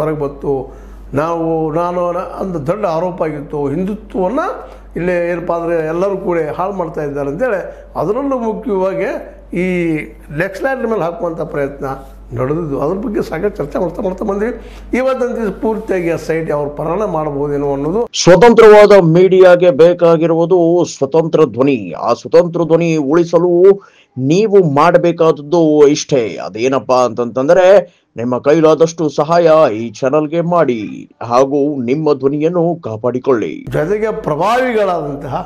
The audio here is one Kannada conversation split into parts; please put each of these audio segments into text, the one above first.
ಹೊರಗೆ ಬಂತು. ನಾನು ಒಂದು ದೊಡ್ಡ ಆರೋಪ ಆಗಿತ್ತು. ಹಿಂದುತ್ವವನ್ನು ಇಲ್ಲೇ ಏನಪ್ಪ ಅಂದರೆ ಎಲ್ಲರೂ ಕೂಡ ಹಾಳು ಮಾಡ್ತಾ ಇದ್ದಾರೆ ಅಂತೇಳಿ ಅದರಲ್ಲೂ ಮುಖ್ಯವಾಗಿ ಈ ಲೆಕ್ಸ್ಲ್ಯಾಂಡ್ ಮೇಲೆ ಹಾಕುವಂಥ ಪ್ರಯತ್ನ ನಡೆದಿದ್ದು. ಅದ್ರ ಬಗ್ಗೆ ಸಾಕಷ್ಟು ಚರ್ಚೆ ಮಾಡ್ತಾ ಬಂದ್ವಿ. ಇವತ್ತೊಂದು ದಿವಸ ಪೂರ್ತಿಯಾಗಿ SIT ಅವ್ರ ಪರಾಣ ಮಾಡಬಹುದೇನೋ ಅನ್ನೋದು. ಸ್ವತಂತ್ರವಾದ ಮೀಡಿಯಾಗೆ ಬೇಕಾಗಿರುವುದು ಸ್ವತಂತ್ರ ಧ್ವನಿ. ಆ ಸ್ವತಂತ್ರ ಧ್ವನಿ ಉಳಿಸಲು ನೀವು ಮಾಡಬೇಕಾದದ್ದು ಇಷ್ಟೇ. ಅದೇನಪ್ಪಾ ಅಂತಂತಂದ್ರೆ ನಿಮ್ಮ ಕೈಲಾದಷ್ಟು ಸಹಾಯ ಈ ಚಾನಲ್ಗೆ ಮಾಡಿ ಹಾಗೂ ನಿಮ್ಮ ಧ್ವನಿಯನ್ನು ಕಾಪಾಡಿಕೊಳ್ಳಿ. ಜೊತೆಗೆ ಪ್ರಭಾವಿಗಳಾದಂತಹ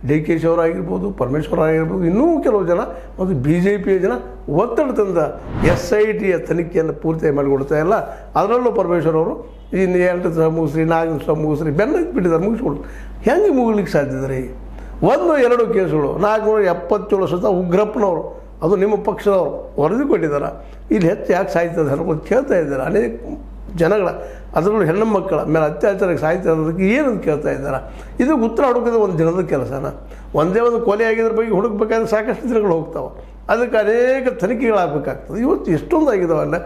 DK ಅವರಾಗಿರ್ಬೋದು, ಪರಮೇಶ್ವರ್ ಆಗಿರ್ಬೋದು, ಇನ್ನೂ ಕೆಲವು ಜನ ಮತ್ತು BJPಯ ಜನ ಒತ್ತಡ ತಂದ SITಯ ತನಿಖೆಯನ್ನು ಪೂರ್ತಿಯಾಗಿ ಮಾಡಿಕೊಡ್ತಾ ಇಲ್ಲ. ಅದರಲ್ಲೂ ಪರಮೇಶ್ವರ್ ಅವರು ಇನ್ನು 2 ದಿವಸ ಮುಗಿಸ್ರಿ, 4 ದಿವಸ ಮುಗಿಸ್ರಿ, ಬೆನ್ನ ಬಿಟ್ಟಿದ್ದಾರೆ. ಮುಗಿಸ್ಕೊಡು ಹೆಂಗೆ ಮುಗಿಲಿಕ್ಕೆ ಸಾಧ್ಯದ ರೀ? 1-2 ಕೇಸುಗಳು 477 ಸತ ಉಗ್ರಪ್ಪನವರು, ಅದು ನಿಮ್ಮ ಪಕ್ಷದವರು ವರದಿ ಕೊಟ್ಟಿದ್ದಾರೆ. ಇಲ್ಲಿ ಹೆಚ್ಚು ಯಾಕೆ ಸಾಯ್ತದೆ ಅನ್ನೋದು ಕೇಳ್ತಾ ಇದ್ದಾರೆ ಅನೇಕ ಜನಗಳ, ಅದರಲ್ಲೂ ಹೆಣ್ಣು ಮಕ್ಕಳ ಮೇಲೆ ಅತ್ಯಾಚಾರಕ್ಕೆ ಸಾಯ್ತಾ ಇರೋದಕ್ಕೆ ಏನಂತ ಕೇಳ್ತಾ ಇದ್ದಾರೆ. ಇದಕ್ಕೆ ಉತ್ತರ ಹುಡುಕೋದು ಒಂದು ದಿನದ ಕೆಲಸನ. ಒಂದೇ ಒಂದು ಕೊಲೆ ಆಗಿದ್ರ ಬಗ್ಗೆ ಹುಡುಕಬೇಕಾದ್ರೆ ಸಾಕಷ್ಟು ದಿನಗಳು ಹೋಗ್ತಾವೆ. ಅದಕ್ಕೆ ಅನೇಕ ತನಿಖೆಗಳಾಗಬೇಕಾಗ್ತದೆ. ಇವತ್ತು ಎಷ್ಟೊಂದು ಆಗಿದಾವಲ್ಲ.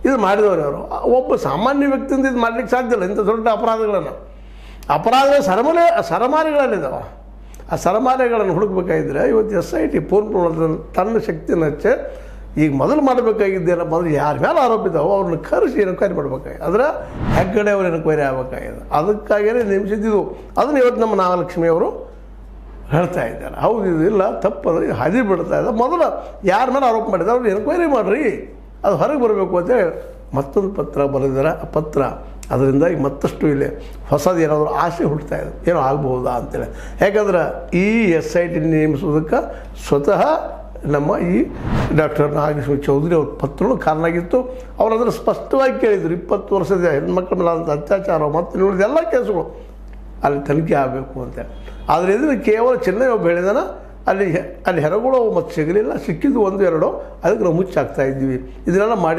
ಇದು ಮಾಡಿದವರು ಯಾರು? ಒಬ್ಬ ಸಾಮಾನ್ಯ ವ್ಯಕ್ತಿಯಿಂದ ಇದು ಮಾಡಲಿಕ್ಕೆ ಸಾಧ್ಯ ಇಲ್ಲ. ಇಂಥ ದೊಡ್ಡ ಅಪರಾಧಗಳನ್ನು ಸರಮಾಲೆಗಳಲ್ಲಿದ್ದಾವೆ. ಆ ಸರಮಾಲೆಗಳನ್ನು ಹುಡುಕಬೇಕಾಗಿದ್ದರೆ ಇವತ್ತು SIT ಪೂರ್ಣ ತನ್ನ ಶಕ್ತಿಯನ್ನು ಹಚ್ಚಿ ಈಗ ಮೊದಲು ಮಾಡಬೇಕಾಗಿದ್ದೇನಪ್ಪ ಅಂದರೆ ಯಾರ ಮೇಲೆ ಆರೋಪಿತಾವೋ ಅವ್ರನ್ನ ಕರೆಸಿ ಎನ್ಕ್ವೈರಿ ಮಾಡಬೇಕಾಗಿದೆ. ಅದರ ಹೆಗ್ಗಡೆ ಅವ್ರು ಎನ್ಕ್ವೈರಿ ಆಗಬೇಕಾಗಿದೆ. ಅದಕ್ಕಾಗಿಯೇ ನೇಮಿಸಿದ್ದು. ಅದನ್ನು ಇವತ್ತು ನಮ್ಮ ನಾಗಲಕ್ಷ್ಮಿ ಅವರು ಹೇಳ್ತಾ ಇದ್ದಾರೆ. ಹೌದು, ಇದು ಇಲ್ಲ, ತಪ್ಪದು, ಹಾದಿ ಬಿಡ್ತಾ ಇದೆ. ಮೊದಲು ಯಾರ ಮೇಲೆ ಆರೋಪ ಮಾಡಿದ್ದಾರೆ ಅವ್ರು ಎನ್ಕ್ವೈರಿ ಮಾಡಿರಿ, ಅದು ಹೊರಗೆ ಬರಬೇಕು ಅಂತೇಳಿ ಮತ್ತೊಂದು ಪತ್ರ ಬರೆದಿದ್ದಾರೆ. ಆ ಪತ್ರ ಅದರಿಂದಾಗಿ ಮತ್ತಷ್ಟು ಇಲ್ಲಿ ಹೊಸದು ಏನಾದರೂ ಆಸೆ ಹುಡ್ತಾ ಇದೆ, ಏನೋ ಆಗ್ಬಹುದಾ ಅಂತೇಳಿ. ಯಾಕಂದ್ರೆ ಈ SIT ನೇಮಿಸೋದಕ್ಕೆ ಸ್ವತಃ ನಮ್ಮ ಈ ಡಾಕ್ಟರ್ ನಾಗೇಶ್ವರ ಚೌಧರಿ ಅವ್ರ ಪತ್ರಗಳು ಕಾರಣ ಆಗಿತ್ತು. ಅವರು ಅದನ್ನು ಸ್ಪಷ್ಟವಾಗಿ ಕೇಳಿದರು. 20 ವರ್ಷದ ಹೆಣ್ಮಕ್ಳ ಮೇಲೆ ಆದಂಥ ಅತ್ಯಾಚಾರ ಮತ್ತು ನೋಡಿದ ಎಲ್ಲ ಕೇಸುಗಳು ಅಲ್ಲಿ ತನಿಖೆ ಆಗಬೇಕು ಅಂತೇಳಿ. ಆದರೆ ಇದನ್ನು ಕೇವಲ ಚೆನ್ನೈ ಒಬ್ಬ ಹೇಳಿದಾನ, ಅಲ್ಲಿ ಹೆರಗಳು ಮತ್ತು ಸಿಗಲಿಲ್ಲ, ಸಿಕ್ಕಿದ್ದು 1-2, ಅದಕ್ಕೆ ನಾವು ಮುಚ್ಚಾಕ್ತಾ ಇದ್ವಿ. ಇದನ್ನೆಲ್ಲ ಮಾಡಿ